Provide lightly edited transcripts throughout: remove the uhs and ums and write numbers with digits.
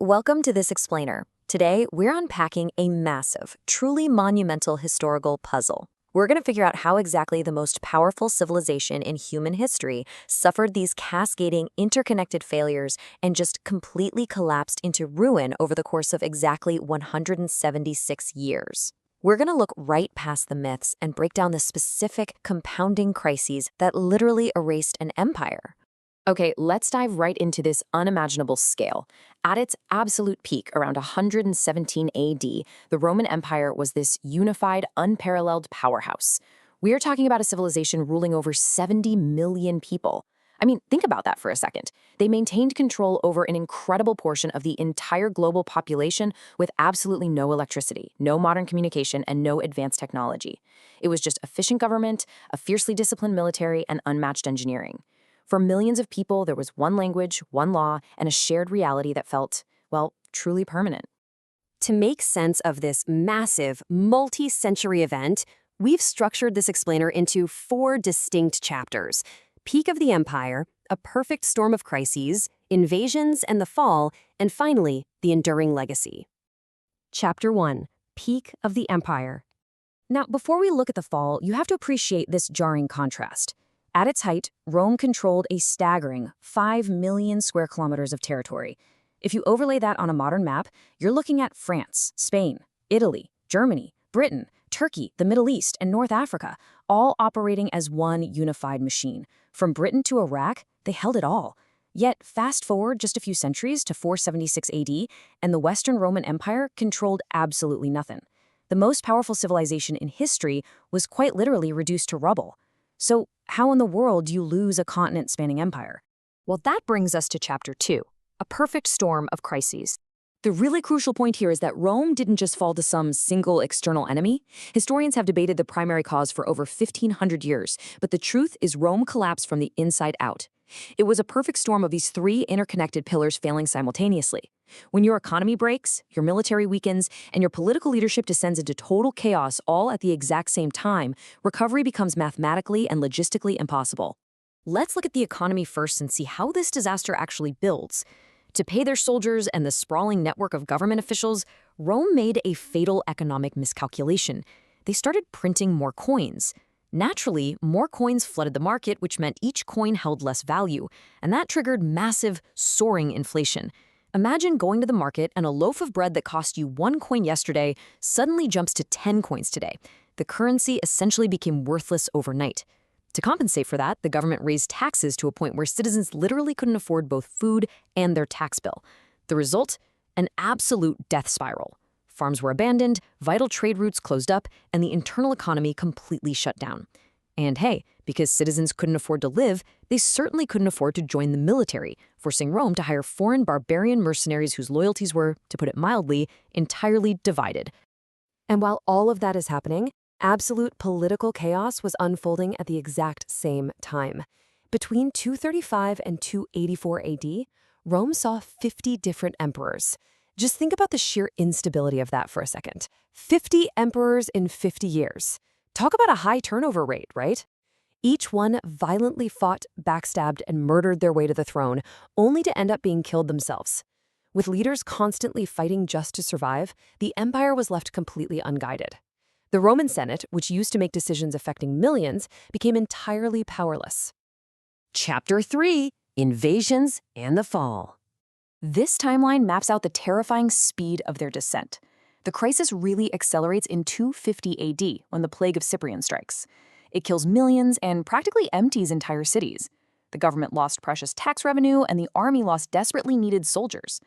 Welcome to this explainer. Today, we're unpacking a massive, truly monumental historical puzzle. We're going to figure out how exactly the most powerful civilization in human history suffered these cascading, interconnected failures and just completely collapsed into ruin over the course of exactly 176 years. We're going to look right past the myths and break down the specific, compounding crises that literally erased an empire. Okay, let's dive right into this unimaginable scale. At its absolute peak, around 117 AD, the Roman Empire was this unified, unparalleled powerhouse. We are talking about a civilization ruling over 70 million people. I mean, think about that for a second. They maintained control over an incredible portion of the entire global population with absolutely no electricity, no modern communication, and no advanced technology. It was just efficient government, a fiercely disciplined military, and unmatched engineering. For millions of people, there was one language, one law, and a shared reality that felt, well, truly permanent. To make sense of this massive, multi-century event, we've structured this explainer into 4 distinct chapters: Peak of the Empire, a perfect storm of crises, invasions and the fall, and finally, the enduring legacy. Chapter 1. Peak of the Empire. Now, before we look at the fall, you have to appreciate this jarring contrast. At its height, Rome controlled a staggering 5 million square kilometers of territory. If you overlay that on a modern map, you're looking at France, Spain, Italy, Germany, Britain, Turkey, the Middle East, and North Africa, all operating as one unified machine. From Britain to Iraq, they held it all. Yet, fast forward just a few centuries to 476 AD, and the Western Roman Empire controlled absolutely nothing. The most powerful civilization in history was quite literally reduced to rubble. So, how in the world do you lose a continent-spanning empire? Well, that brings us to Chapter 2, a perfect storm of crises. The really crucial point here is that Rome didn't just fall to some single external enemy. Historians have debated the primary cause for over 1,500 years, but the truth is Rome collapsed from the inside out. It was a perfect storm of these 3 interconnected pillars failing simultaneously. When your economy breaks, your military weakens, and your political leadership descends into total chaos all at the exact same time, recovery becomes mathematically and logistically impossible. Let's look at the economy first and see how this disaster actually builds. To pay their soldiers and the sprawling network of government officials, Rome made a fatal economic miscalculation. They started printing more coins. Naturally, more coins flooded the market, which meant each coin held less value, and that triggered massive, soaring inflation. Imagine going to the market and a loaf of bread that cost you 1 coin yesterday suddenly jumps to 10 coins today. The currency essentially became worthless overnight. To compensate for that, the government raised taxes to a point where citizens literally couldn't afford both food and their tax bill. The result? An absolute death spiral. Farms were abandoned, vital trade routes closed up, and the internal economy completely shut down. And hey, because citizens couldn't afford to live, they certainly couldn't afford to join the military, forcing Rome to hire foreign barbarian mercenaries whose loyalties were, to put it mildly, entirely divided. And while all of that is happening, absolute political chaos was unfolding at the exact same time. Between 235 and 284 AD, Rome saw 50 different emperors. Just think about the sheer instability of that for a second. 50 emperors in 50 years. Talk about a high turnover rate, right? Each one violently fought, backstabbed, and murdered their way to the throne, only to end up being killed themselves. With leaders constantly fighting just to survive, the empire was left completely unguided. The Roman Senate, which used to make decisions affecting millions, became entirely powerless. Chapter 3: Invasions and the Fall. This timeline maps out the terrifying speed of their descent. The crisis really accelerates in 250 AD when the plague of Cyprian strikes. It kills millions and practically empties entire cities. The government lost precious tax revenue, and the army lost desperately needed soldiers.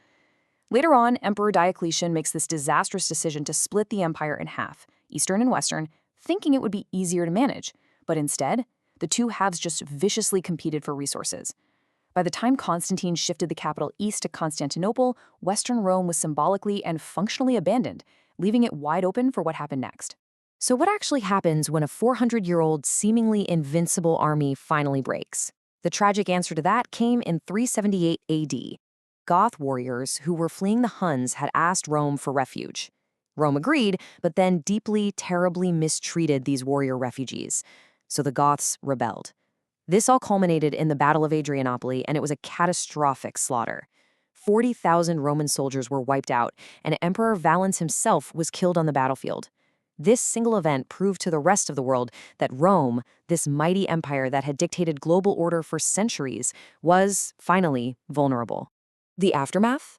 Later on, Emperor Diocletian makes this disastrous decision to split the empire in half, Eastern and Western, thinking it would be easier to manage. But instead, the two halves just viciously competed for resources. By the time Constantine shifted the capital east to Constantinople, Western Rome was symbolically and functionally abandoned, leaving it wide open for what happened next. So what actually happens when a 400-year-old, seemingly invincible army finally breaks? The tragic answer to that came in 378 AD. Goth warriors who were fleeing the Huns had asked Rome for refuge. Rome agreed, but then deeply, terribly mistreated these warrior refugees. So the Goths rebelled. This all culminated in the Battle of Adrianople, and it was a catastrophic slaughter. 40,000 Roman soldiers were wiped out, and Emperor Valens himself was killed on the battlefield. This single event proved to the rest of the world that Rome, this mighty empire that had dictated global order for centuries, was, finally, vulnerable. The aftermath?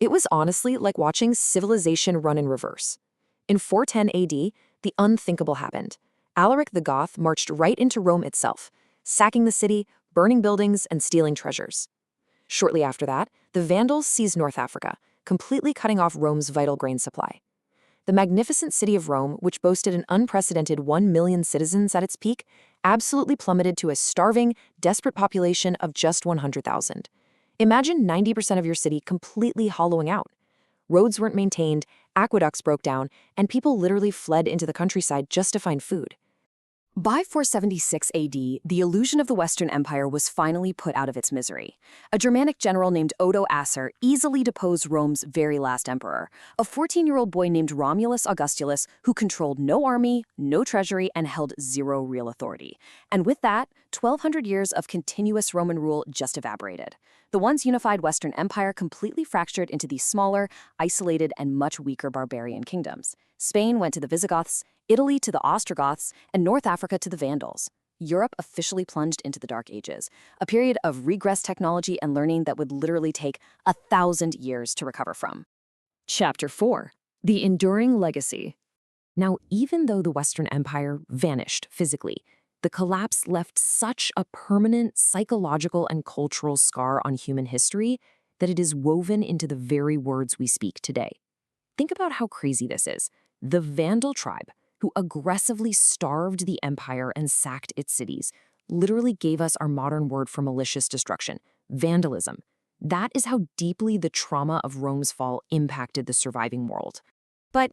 It was honestly like watching civilization run in reverse. In 410 AD, the unthinkable happened. Alaric the Goth marched right into Rome itself, sacking the city, burning buildings, and stealing treasures. Shortly after that, the Vandals seized North Africa, completely cutting off Rome's vital grain supply. The magnificent city of Rome, which boasted an unprecedented 1 million citizens at its peak, absolutely plummeted to a starving, desperate population of just 100,000. Imagine 90% of your city completely hollowing out. Roads weren't maintained, aqueducts broke down, and people literally fled into the countryside just to find food. By 476 AD, the illusion of the Western Empire was finally put out of its misery. A Germanic general named Odo Acer easily deposed Rome's very last emperor, a 14-year-old boy named Romulus Augustulus who controlled no army, no treasury, and held zero real authority. And with that, 1,200 years of continuous Roman rule just evaporated. The once unified Western Empire completely fractured into these smaller, isolated, and much weaker barbarian kingdoms. Spain went to the Visigoths, Italy to the Ostrogoths, and North Africa to the Vandals. Europe officially plunged into the Dark Ages, a period of regressed technology and learning that would literally take 1,000 years to recover from. Chapter 4. The Enduring Legacy. Now, even though the Western Empire vanished physically, the collapse left such a permanent psychological and cultural scar on human history that it is woven into the very words we speak today. Think about how crazy this is. The Vandal tribe, who aggressively starved the empire and sacked its cities, literally gave us our modern word for malicious destruction, vandalism. That is how deeply the trauma of Rome's fall impacted the surviving world. But,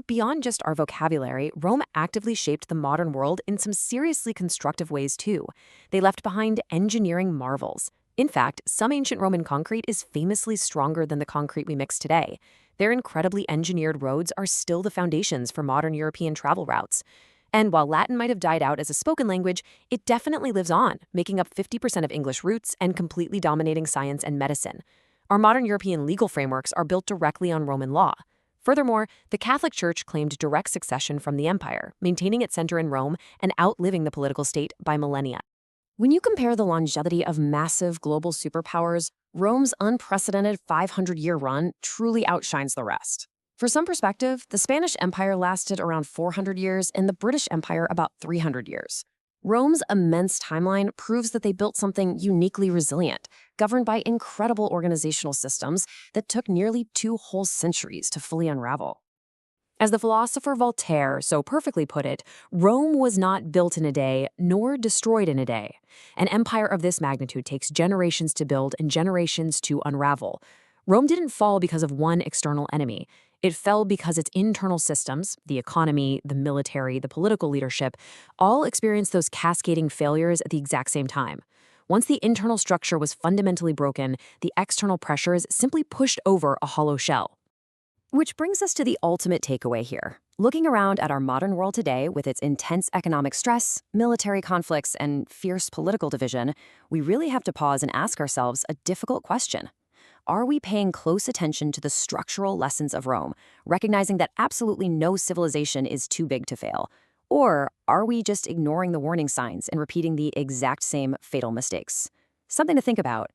beyond just our vocabulary, Rome actively shaped the modern world in some seriously constructive ways too. They left behind engineering marvels. In fact, some ancient Roman concrete is famously stronger than the concrete we mix today. Their incredibly engineered roads are still the foundations for modern European travel routes. And while Latin might have died out as a spoken language, it definitely lives on, making up 50% of English roots and completely dominating science and medicine. Our modern European legal frameworks are built directly on Roman law. Furthermore, the Catholic Church claimed direct succession from the empire, maintaining its center in Rome and outliving the political state by millennia. When you compare the longevity of massive global superpowers, Rome's unprecedented 500-year run truly outshines the rest. For some perspective, the Spanish Empire lasted around 400 years and the British Empire about 300 years. Rome's immense timeline proves that they built something uniquely resilient, governed by incredible organizational systems that took nearly 2 whole centuries to fully unravel. As the philosopher Voltaire so perfectly put it, Rome was not built in a day, nor destroyed in a day. An empire of this magnitude takes generations to build and generations to unravel. Rome didn't fall because of one external enemy. It fell because its internal systems, the economy, the military, the political leadership, all experienced those cascading failures at the exact same time. Once the internal structure was fundamentally broken, the external pressures simply pushed over a hollow shell. Which brings us to the ultimate takeaway here. Looking around at our modern world today with its intense economic stress, military conflicts, and fierce political division, we really have to pause and ask ourselves a difficult question. Are we paying close attention to the structural lessons of Rome, recognizing that absolutely no civilization is too big to fail? Or are we just ignoring the warning signs and repeating the exact same fatal mistakes? Something to think about.